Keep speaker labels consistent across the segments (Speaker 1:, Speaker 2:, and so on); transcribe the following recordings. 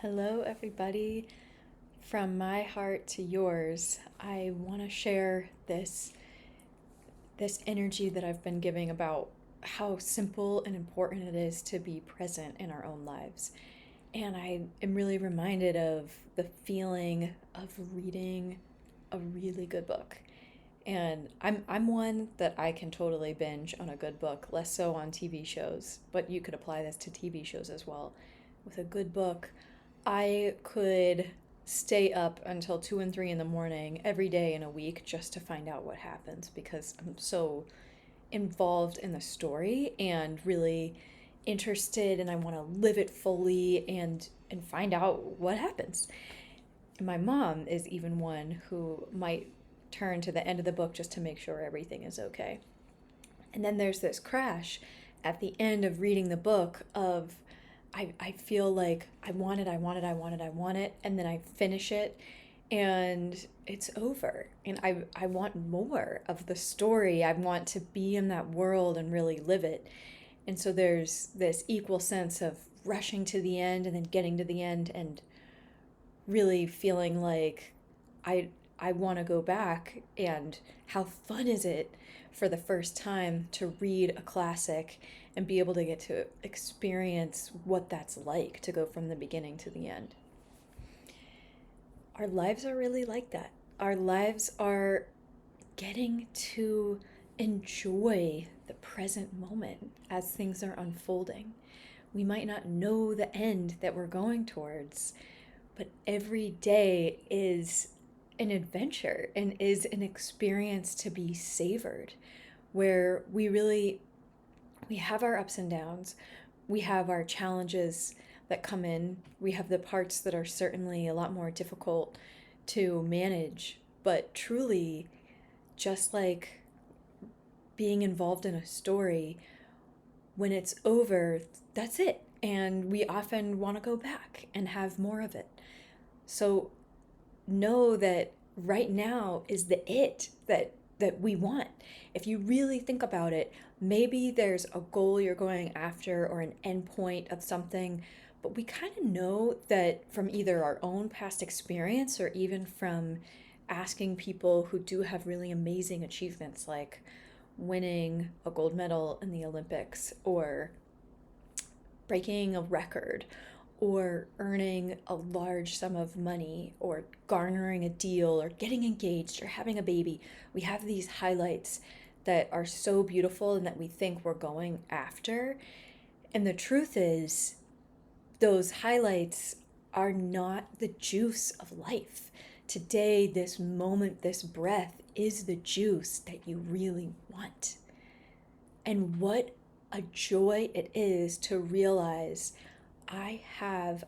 Speaker 1: Hello, everybody. From my heart to yours, I want to share this energy that I've been giving about how simple and important it is to be present in our own lives. And I am really reminded of the feeling of reading a really good book. And I'm one that I can totally binge on a good book, less so on TV shows, but you could apply this to TV shows as well. With a good book, I could stay up until 2 and 3 in the morning every day in a week just to find out what happens because I'm so involved in the story and really interested and I want to live it fully and find out what happens. And my mom is even one who might turn to the end of the book just to make sure everything is okay. And then there's this crash at the end of reading the book of I feel like I want it, I want it, I want it, I want it, and then I finish it and it's over. And I want more of the story. I want to be in that world and really live it. And so there's this equal sense of rushing to the end and then getting to the end and really feeling like I I want to go back, and how fun is it for the first time to read a classic and be able to get to experience what that's like to go from the beginning to the end. Our lives are really like that. Our lives are getting to enjoy the present moment as things are unfolding. We might not know the end that we're going towards, but every day is an adventure and is an experience to be savored, where we have our ups and downs, we have our challenges that come in, we have the parts that are certainly a lot more difficult to manage, but truly, just like being involved in a story, when it's over, that's it. And we often want to go back and have more of it. So know that right now is the it that we want. If you really think about it, maybe there's a goal you're going after or an endpoint of something, but we kind of know that from either our own past experience or even from asking people who do have really amazing achievements like winning a gold medal in the Olympics or breaking a record or earning a large sum of money or garnering a deal or getting engaged or having a baby. We have these highlights that are so beautiful and that we think we're going after. And the truth is, those highlights are not the juice of life. Today, this moment, this breath is the juice that you really want. And what a joy it is to realize I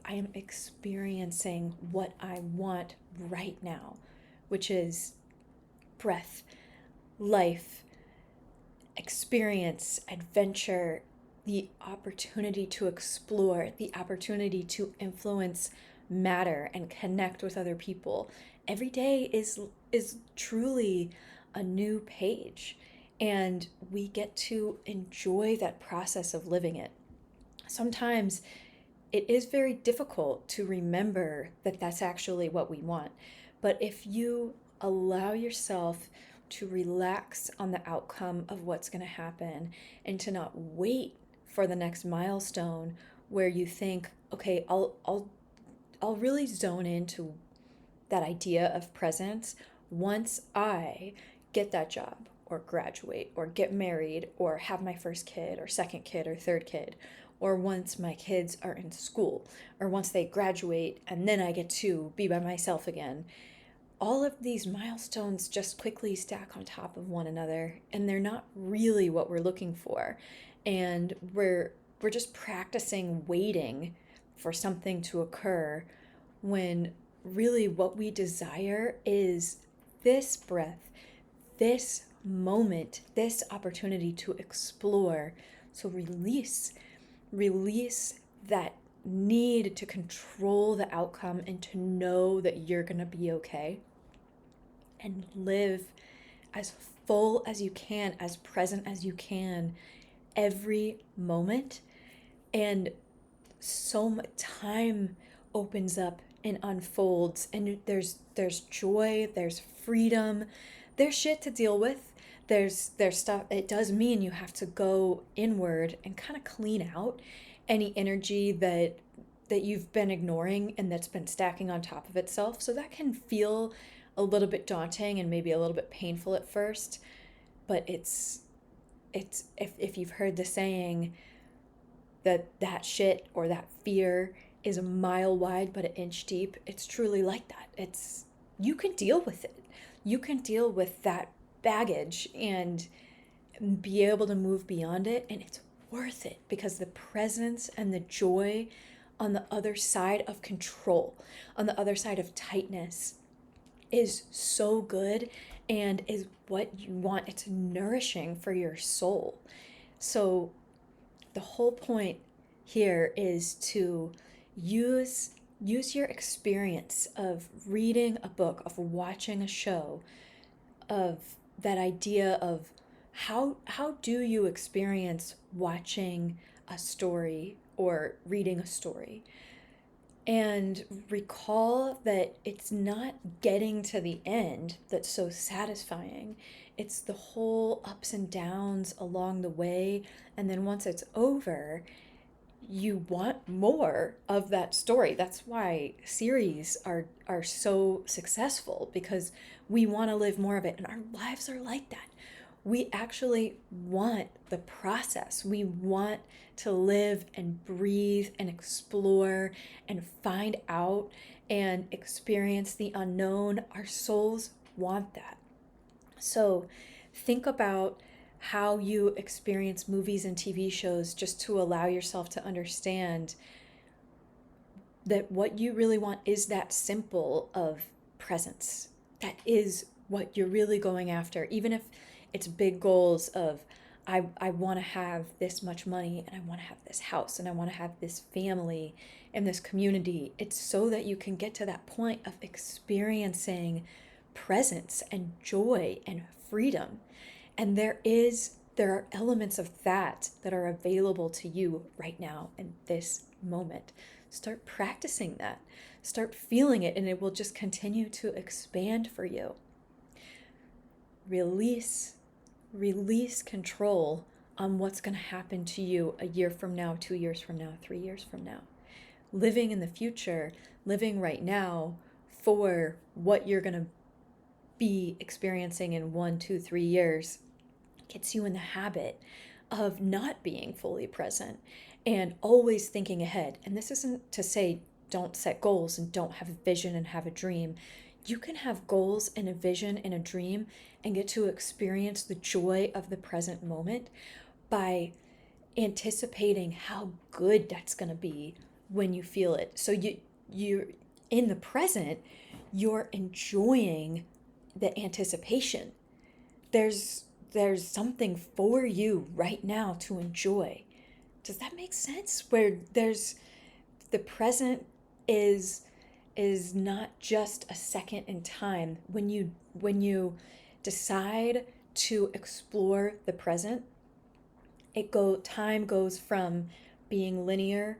Speaker 1: am experiencing what I want right now, which is breath, life, experience, adventure, the opportunity to explore, the opportunity to influence matter and connect with other people. Every day is truly a new page, and we get to enjoy that process of living it. Sometimes it is very difficult to remember that that's actually what we want. But if you allow yourself to relax on the outcome of what's going to happen and to not wait for the next milestone where you think, okay, I'll really zone into that idea of presence once I get that job or graduate or get married or have my first kid or second kid or third kid, or once my kids are in school, or once they graduate and then I get to be by myself again. All of these milestones just quickly stack on top of one another, and they're not really what we're looking for. And we're just practicing waiting for something to occur when really what we desire is this breath, this moment, this opportunity to explore. So release that need to control the outcome and to know that you're going to be okay, and live as full as you can, as present as you can every moment. And so much time opens up and unfolds, and there's joy, there's freedom, there's shit to deal with. There's stuff. It does mean you have to go inward and kind of clean out any energy that you've been ignoring and that's been stacking on top of itself. So that can feel a little bit daunting and maybe a little bit painful at first, but it's if you've heard the saying that shit or that fear is a mile wide but an inch deep, it's truly like that. It's You can deal with it. You can deal with that baggage and be able to move beyond it, and it's worth it because the presence and the joy on the other side of control, on the other side of tightness, is so good and is what you want. It's nourishing for your soul. So the whole point here is to use your experience of reading a book, of watching a show, of that idea of how do you experience watching a story or reading a story, and recall that it's not getting to the end that's so satisfying. It's the whole ups and downs along the way. And then once it's over, you want more of that story. That's why series are so successful, because we want to live more of it. And our lives are like that. We actually want the process. We want to live and breathe and explore and find out and experience the unknown. Our souls want that. So think about how you experience movies and TV shows, just to allow yourself to understand that what you really want is that simple of presence. That is what you're really going after, even if it's big goals of I want to have this much money, and I want to have this house, and I want to have this family and this community. It's so that you can get to that point of experiencing presence and joy and freedom. And there are elements of that are available to you right now in this moment. Start practicing that. Start feeling it, and it will just continue to expand for you. Release control on what's going to happen to you a year from now, 2 years from now, 3 years from now. Living in the future, living right now for what you're going to be experiencing in 1, 2, 3 years gets you in the habit of not being fully present and always thinking ahead. And this isn't to say don't set goals and don't have a vision and have a dream. You can have goals and a vision and a dream and get to experience the joy of the present moment by anticipating how good that's going to be when you feel it. So you're in the present, you're enjoying the anticipation. There's something for you right now to enjoy. Does that make sense? Where the present is not just a second in time. When you decide to explore the present, time goes from being linear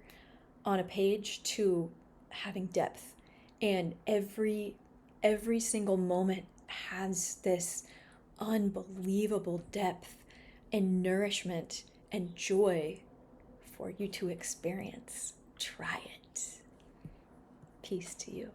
Speaker 1: on a page to having depth, and every single moment has this unbelievable depth and nourishment and joy for you to experience. Try it. Peace to you.